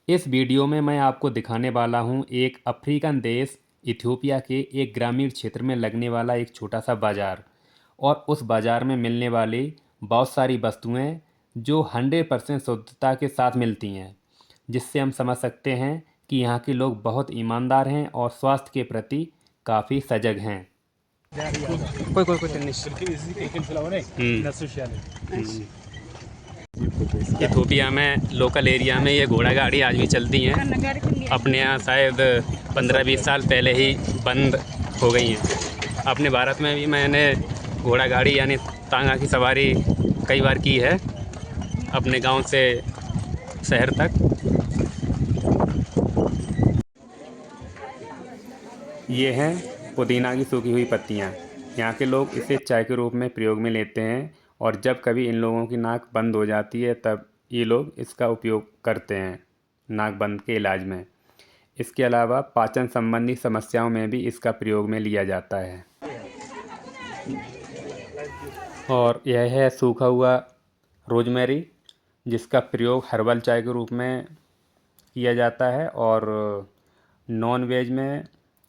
इस वीडियो में मैं आपको दिखाने वाला हूँ एक अफ्रीकन देश इथियोपिया के एक ग्रामीण क्षेत्र में लगने वाला एक छोटा सा बाज़ार और उस बाज़ार में मिलने वाली बहुत सारी वस्तुएं जो 100% शुद्धता के साथ मिलती हैं, जिससे हम समझ सकते हैं कि यहाँ के लोग बहुत ईमानदार हैं और स्वास्थ्य के प्रति काफ़ी सजग हैं। कोई कोई कोई इथोपिया में लोकल एरिया में ये घोड़ा गाड़ी आज भी चलती हैं। अपने यहाँ शायद 15-20 साल पहले ही बंद हो गई हैं। अपने भारत में भी मैंने घोड़ा गाड़ी यानी तांगा की सवारी कई बार की है, अपने गांव से शहर तक। ये हैं पुदीना की सूखी हुई पत्तियाँ। यहाँ के लोग इसे चाय के रूप में प्रयोग में लेते हैं और जब कभी इन लोगों की नाक बंद हो जाती है तब ये लोग इसका उपयोग करते हैं नाक बंद के इलाज में। इसके अलावा पाचन संबंधी समस्याओं में भी इसका प्रयोग में लिया जाता है। और यह है सूखा हुआ रोजमेरी, जिसका प्रयोग हर्बल चाय के रूप में किया जाता है और नॉन वेज में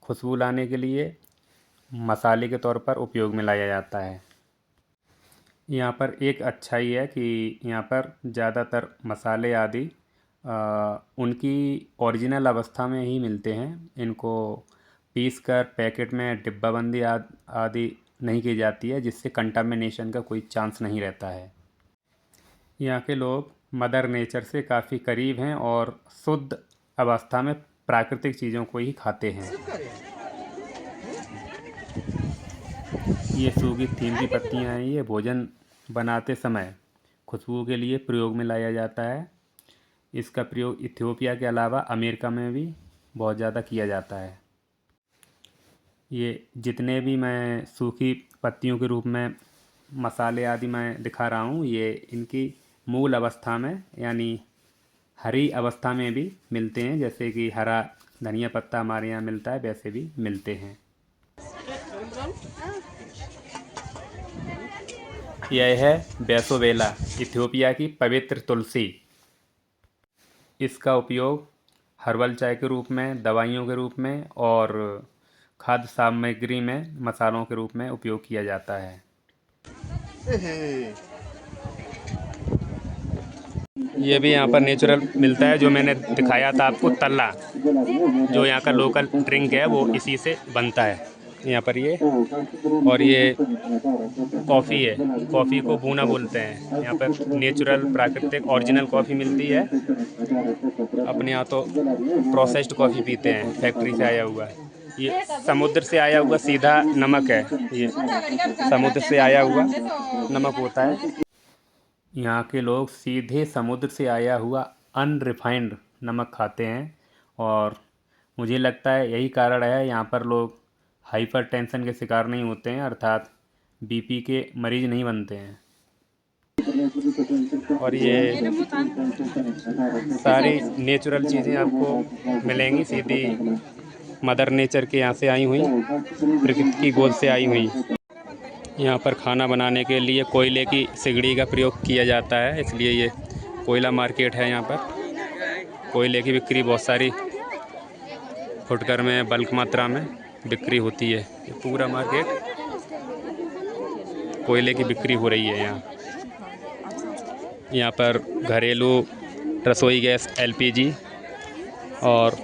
खुशबू लाने के लिए मसाले के तौर पर उपयोग में लाया जाता है। यहाँ पर एक अच्छाई है कि यहाँ पर ज़्यादातर मसाले आदि उनकी ओरिजिनल अवस्था में ही मिलते हैं। इनको पीस कर पैकेट में डिब्बाबंदी आदि नहीं की जाती है, जिससे कंटामिनेशन का कोई चांस नहीं रहता है। यहाँ के लोग मदर नेचर से काफ़ी करीब हैं और शुद्ध अवस्था में प्राकृतिक चीज़ों को ही खाते हैं। ये सूखी थीम की पत्तियाँ हैं। ये भोजन बनाते समय खुशबू के लिए प्रयोग में लाया जाता है। इसका प्रयोग इथियोपिया के अलावा अमेरिका में भी बहुत ज़्यादा किया जाता है। ये जितने भी मैं सूखी पत्तियों के रूप में मसाले आदि मैं दिखा रहा हूँ, ये इनकी मूल अवस्था में यानी हरी अवस्था में भी मिलते हैं। जैसे कि हरा धनिया पत्ता हमारे यहाँ मिलता है, वैसे भी मिलते हैं। यह है बेसोवेला, इथियोपिया की पवित्र तुलसी। इसका उपयोग हर्बल चाय के रूप में, दवाइयों के रूप में और खाद्य सामग्री में मसालों के रूप में उपयोग किया जाता है। ये भी यहाँ पर नेचुरल मिलता है, जो मैंने दिखाया था आपको तल्ला, जो यहाँ का लोकल ड्रिंक है वो इसी से बनता है। यहाँ पर ये और ये कॉफ़ी है, कॉफ़ी को भूना बोलते हैं। यहाँ पर नेचुरल प्राकृतिक ओरिजिनल कॉफ़ी मिलती है। अपने यहाँ तो प्रोसेस्ड कॉफ़ी पीते हैं, फैक्ट्री से आया हुआ। ये समुद्र से आया हुआ सीधा नमक है, ये समुद्र से आया हुआ नमक होता है। यहाँ के लोग सीधे समुद्र से आया हुआ अनरिफाइंड नमक खाते हैं और मुझे लगता है यही कारण है यहाँ पर लोग हाइपरटेंशन के शिकार नहीं होते हैं, अर्थात बीपी के मरीज़ नहीं बनते हैं। और ये सारी नेचुरल चीज़ें आपको मिलेंगी सीधी मदर नेचर के यहाँ से आई हुई, प्रकृति की गोद से आई हुई। यहाँ पर खाना बनाने के लिए कोयले की सिगड़ी का प्रयोग किया जाता है, इसलिए ये कोयला मार्केट है। यहाँ पर कोयले की बिक्री बहुत सारी फुटकर में बल्क मात्रा में बिक्री होती है। ये पूरा मार्केट कोयले की बिक्री हो रही है। यहाँ पर घरेलू रसोई गैस एलपीजी और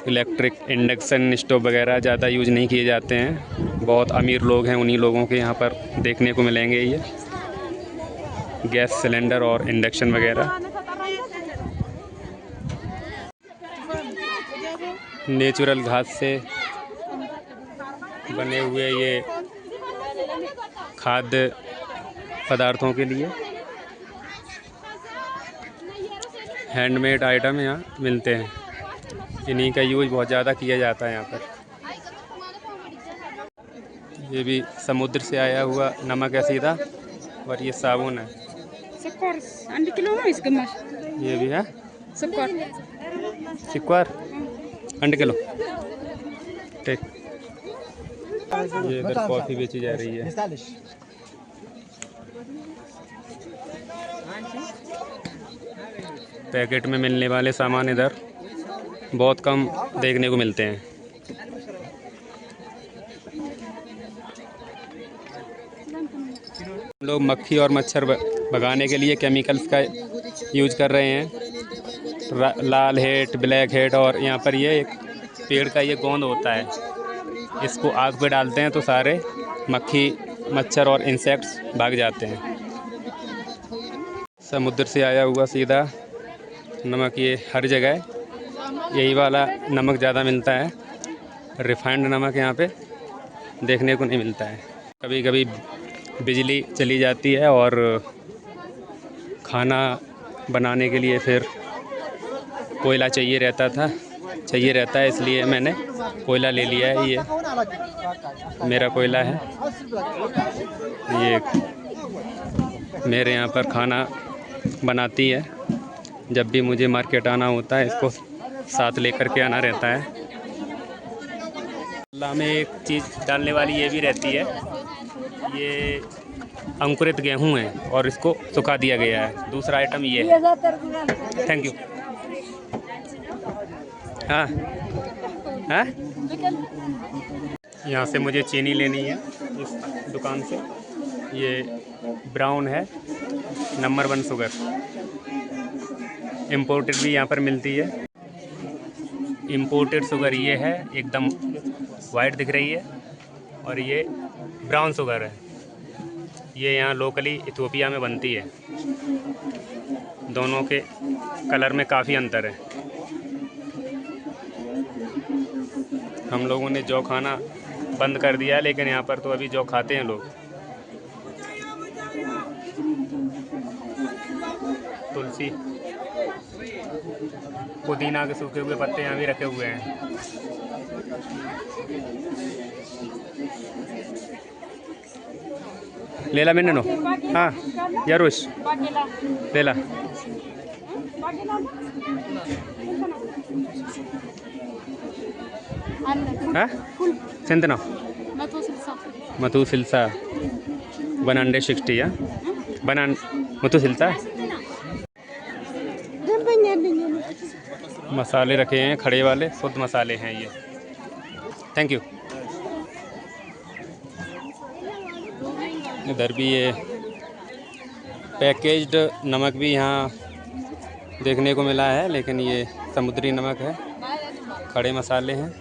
इलेक्ट्रिक इंडक्शन स्टोव वगैरह ज़्यादा यूज़ नहीं किए जाते हैं। बहुत अमीर लोग हैं, उन्हीं लोगों के यहाँ पर देखने को मिलेंगे ये गैस सिलेंडर और इंडक्शन वगैरह। नेचुरल घास से बने हुए ये खाद्य पदार्थों के लिए हैंडमेड आइटम यहाँ मिलते हैं। इन्हीं का यूज़ बहुत ज़्यादा किया जाता है यहाँ पर। ये भी समुद्र से आया हुआ नमक है सीधा, और ये साबुन है। ये भी है सिक्वार 1 किलो। ठीक, ये इधर कॉफ़ी बेची जा रही है। पैकेट में मिलने वाले सामान इधर बहुत कम देखने को मिलते हैं। लोग मक्खी और मच्छर भगाने के लिए केमिकल्स का यूज कर रहे हैं, लाल हेट, ब्लैक हेट, और यहाँ पर ये एक पेड़ का ये गोंद होता है, इसको आग पे डालते हैं तो सारे मक्खी, मच्छर और इंसेक्ट्स भाग जाते हैं। समुद्र से आया हुआ सीधा नमक ये हर जगह यही वाला नमक ज़्यादा मिलता है, रिफाइंड नमक यहाँ पे देखने को नहीं मिलता है। कभी कभी बिजली चली जाती है और खाना बनाने के लिए फिर कोयला चाहिए रहता है, इसलिए मैंने कोयला ले लिया है। ये मेरा कोयला है, ये मेरे यहाँ पर खाना बनाती है। जब भी मुझे मार्केट आना होता है इसको साथ लेकर के आना रहता है। अल्लाह में एक चीज़ डालने वाली ये भी रहती है, ये अंकुरित गेहूं है और इसको सुखा दिया गया है। दूसरा आइटम ये है। Thank you. हाँ हाँ, यहाँ से मुझे चीनी लेनी है इस दुकान से। ये ब्राउन है, नंबर 1 शुगर, इम्पोर्टेड भी यहाँ पर मिलती है। इम्पोर्टेड शुगर ये है, एकदम वाइट दिख रही है, और ये ब्राउन शुगर है, ये यहाँ लोकली इथियोपिया में बनती है। दोनों के कलर में काफ़ी अंतर है। हम लोगों ने जौ खाना बंद कर दिया है, लेकिन यहाँ पर तो अभी जौ खाते हैं लोग। तुलसी, पुदीना के सूखे हुए पत्ते यहाँ भी रखे हुए हैं। लेला मैंने नो, हाँ यारुश लेला। हाँ चिंतना मथु सिल्सा 160 या बनान मथु सिल्सा। मसाले रखे हैं खड़े वाले, शुद्ध मसाले हैं ये। Thank you. इधर भी ये पैकेज्ड नमक भी यहाँ देखने को मिला है, लेकिन ये समुद्री नमक है, खड़े मसाले हैं।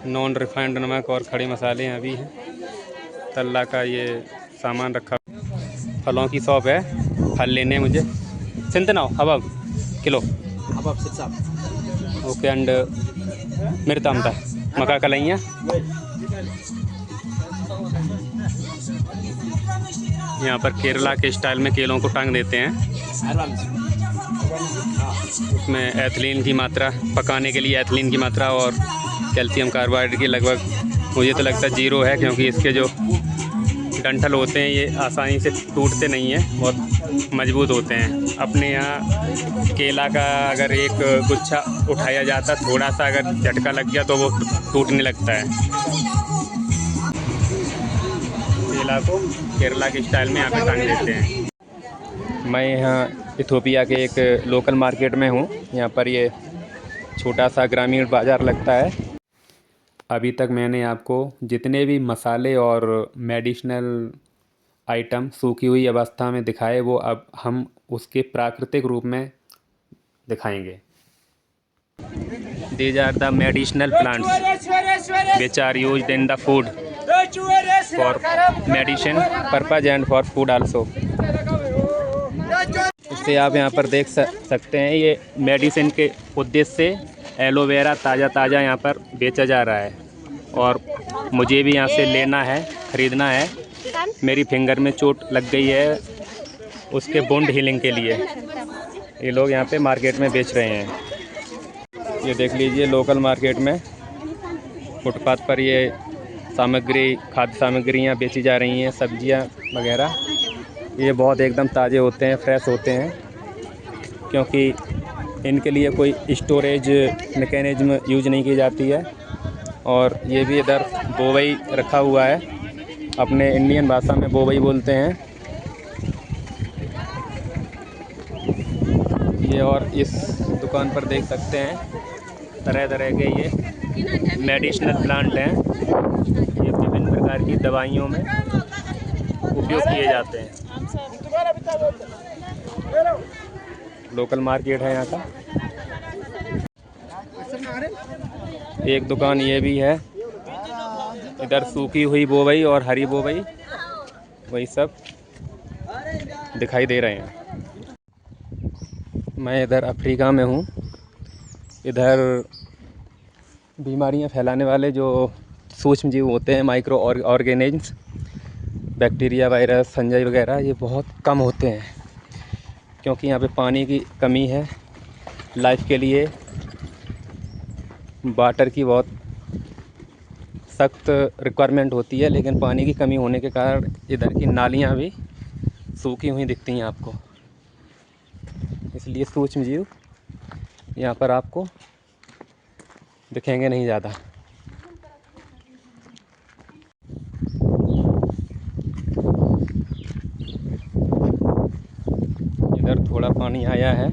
नॉन रिफाइंड नमक और खड़े मसाले यहाँ भी हैं। तल्ला का ये सामान रखा। फलों की शॉप है, फल लेने मुझे। सिंतनाओ हबाब किलो हबाब ओके, एंड मेरे तामता मका कलाइयाँ। यहाँ पर केरला के स्टाइल में केलों को टांग देते हैं। उसमें एथिलीन की मात्रा, पकाने के लिए एथिलीन की मात्रा और कैल्शियम कार्बाइड की लगभग मुझे तो लगता है 0 है, क्योंकि इसके जो डंठल होते हैं ये आसानी से टूटते नहीं हैं, बहुत मजबूत होते हैं। अपने यहाँ केला का अगर एक गुच्छा उठाया जाता, थोड़ा सा अगर झटका लग गया तो वो टूटने लगता है। केला को केरला के स्टाइल में यहाँ पे टांग देते हैं। मैं यहाँ इथियोपिया के एक लोकल मार्केट में हूँ। यहाँ पर ये छोटा सा ग्रामीण बाज़ार लगता है। अभी तक मैंने आपको जितने भी मसाले और मेडिसिनल आइटम सूखी हुई अवस्था में दिखाए, वो अब हम उसके प्राकृतिक रूप में दिखाएंगे। These are the medicinal plants which are used in the food for medicine purpose and for food also. इससे आप यहाँ पर देख सकते हैं, ये मेडिसिन के उद्देश्य से एलोवेरा ताज़ा यहाँ पर बेचा जा रहा है, और मुझे भी यहाँ से लेना है, ख़रीदना है। मेरी फिंगर में चोट लग गई है, उसके वुंड हीलिंग के लिए ये लोग यहाँ पे मार्केट में बेच रहे हैं। ये देख लीजिए, लोकल मार्केट में फुटपाथ पर ये सामग्री, खाद्य सामग्रियाँ बेची जा रही हैं, सब्जियाँ वगैरह। ये बहुत एकदम ताज़े होते हैं, फ्रेश होते हैं, क्योंकि इनके लिए कोई स्टोरेज मैकेनिज्म यूज नहीं की जाती है। और ये भी इधर बोवई रखा हुआ है, अपने इंडियन भाषा में बोबई बोलते हैं ये। और इस दुकान पर देख सकते हैं तरह तरह के ये मेडिसिनल प्लांट हैं। ये विभिन्न प्रकार की दवाइयों में उपयोग किए जाते हैं। लोकल मार्केट है यहाँ का। एक दुकान ये भी है। इधर सूखी हुई बोबई और हरी बोबई वही सब दिखाई दे रहे हैं। मैं इधर अफ्रीका में हूँ। इधर बीमारियाँ फैलाने वाले जो सूक्ष्म जीव होते हैं, micro organism, bacteria, virus, fungi वगैरह, ये बहुत कम होते हैं क्योंकि यहाँ पे पानी की कमी है। लाइफ के लिए वाटर की बहुत सख्त रिक्वायरमेंट होती है, लेकिन पानी की कमी होने के कारण इधर की नालियाँ भी सूखी हुई दिखती हैं आपको। इसलिए सूक्ष्म जीव यहाँ पर आपको दिखेंगे नहीं ज़्यादा। इधर थोड़ा पानी आया है।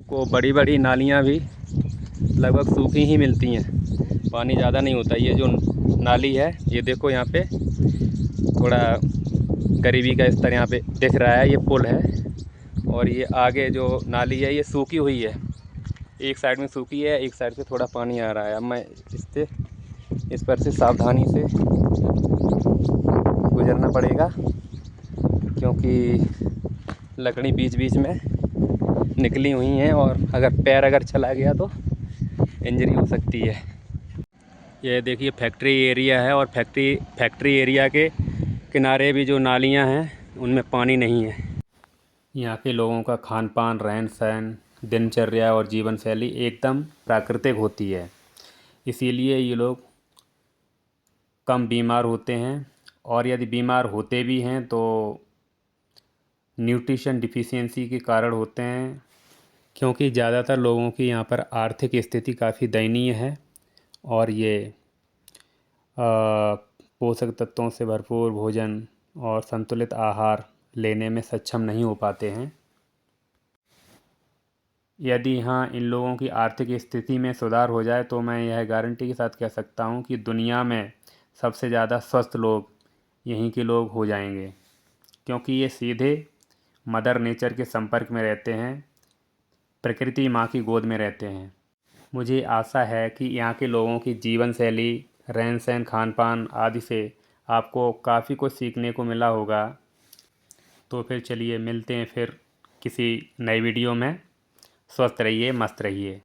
को बड़ी बड़ी नालियाँ भी लगभग सूखी ही मिलती हैं, पानी ज़्यादा नहीं होता। ये जो नाली है ये देखो, यहाँ पे थोड़ा गरीबी का स्तर यहाँ पे दिख रहा है। ये पुल है और ये आगे जो नाली है ये सूखी हुई है। एक साइड में सूखी है, एक साइड से थोड़ा पानी आ रहा है। अब मैं इस पर से सावधानी से गुजरना पड़ेगा क्योंकि लकड़ी बीच बीच में निकली हुई हैं और पैर चला गया तो इंजरी हो सकती है। ये देखिए फैक्ट्री एरिया है और फैक्ट्री एरिया के किनारे भी जो नालियां हैं उनमें पानी नहीं है। यहाँ के लोगों का खान पान, रहन सहन, दिनचर्या और जीवन शैली एकदम प्राकृतिक होती है। इसीलिए ये लोग कम बीमार होते हैं और यदि बीमार होते भी हैं तो न्यूट्रिशन डिफिशियंसी के कारण होते हैं, क्योंकि ज़्यादातर लोगों की यहाँ पर आर्थिक स्थिति काफ़ी दयनीय है और ये पोषक तत्वों से भरपूर भोजन और संतुलित आहार लेने में सक्षम नहीं हो पाते हैं। यदि हाँ इन लोगों की आर्थिक स्थिति में सुधार हो जाए तो मैं यह गारंटी के साथ कह सकता हूँ कि दुनिया में सबसे ज़्यादा स्वस्थ लोग यहीं के लोग हो जाएंगे, क्योंकि ये सीधे मदर नेचर के संपर्क में रहते हैं, प्रकृति माँ की गोद में रहते हैं। मुझे आशा है कि यहाँ के लोगों की जीवन शैली, रहन सहन, खान पान आदि से आपको काफ़ी कुछ सीखने को मिला होगा। तो फिर चलिए मिलते हैं फिर किसी नई वीडियो में। स्वस्थ रहिए, मस्त रहिए।